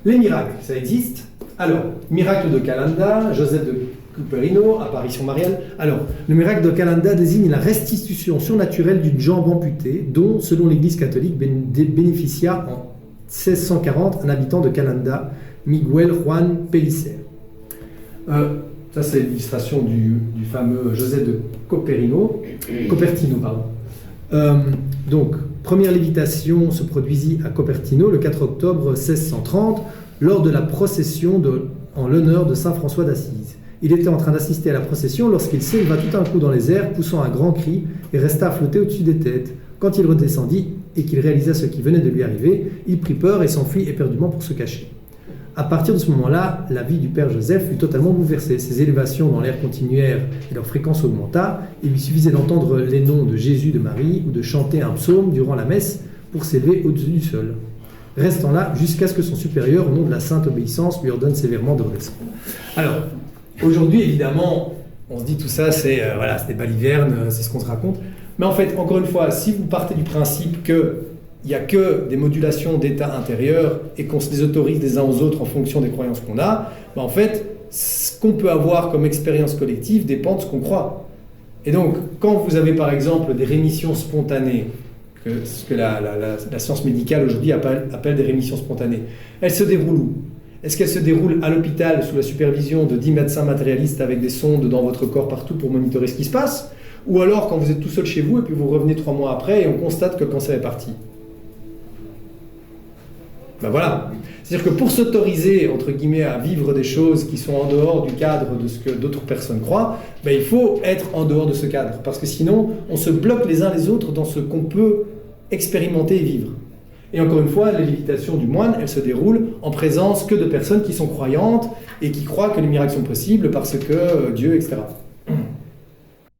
Les miracles, ça existe. Alors, miracle de Calanda, Joseph de Cuperino, apparition mariale. Alors, le miracle de Calanda désigne la restitution surnaturelle d'une jambe amputée, dont, selon l'Église catholique, bénéficia en 1640 un habitant de Calanda, Miguel Juan Pellicer. Ça, c'est l'illustration du fameux Joseph de Cupertino. Donc, première lévitation se produisit à Cupertino le 4 octobre 1630 lors de la procession en l'honneur de Saint François d'Assise. Il était en train d'assister à la procession lorsqu'il s'éleva tout d'un coup dans les airs, poussant un grand cri, et resta à flotter au-dessus des têtes. Quand il redescendit et qu'il réalisa ce qui venait de lui arriver, il prit peur et s'enfuit éperdument pour se cacher. À partir de ce moment-là, la vie du père Joseph fut totalement bouleversée. Ses élévations dans l'air continuèrent et leur fréquence augmenta. Il lui suffisait d'entendre les noms de Jésus, de Marie, ou de chanter un psaume durant la messe pour s'élever au-dessus du sol, restant là jusqu'à ce que son supérieur, au nom de la sainte obéissance, lui ordonne sévèrement de redescendre. Alors, aujourd'hui, évidemment, on se dit tout ça, c'est des balivernes, c'est ce qu'on se raconte. Mais en fait, encore une fois, si vous partez du principe qu'il n'y a que des modulations d'état intérieur et qu'on se les autorise les uns aux autres en fonction des croyances qu'on a, en fait, ce qu'on peut avoir comme expérience collective dépend de ce qu'on croit. Et donc, quand vous avez par exemple des rémissions spontanées, ce que la science médicale aujourd'hui appelle des rémissions spontanées, elles se déroulent où ? Est-ce qu'elles se déroulent à l'hôpital sous la supervision de 10 médecins matérialistes avec des sondes dans votre corps partout pour monitorer ce qui se passe ? Ou alors quand vous êtes tout seul chez vous et puis vous revenez 3 mois après et on constate que le cancer est parti ? Ben voilà. C'est-à-dire que pour s'autoriser, entre guillemets, à vivre des choses qui sont en dehors du cadre de ce que d'autres personnes croient, ben il faut être en dehors de ce cadre. Parce que sinon, on se bloque les uns les autres dans ce qu'on peut expérimenter et vivre. Et encore une fois, la lévitation du moine, elle se déroule en présence que de personnes qui sont croyantes et qui croient que les miracles sont possibles parce que Dieu, etc.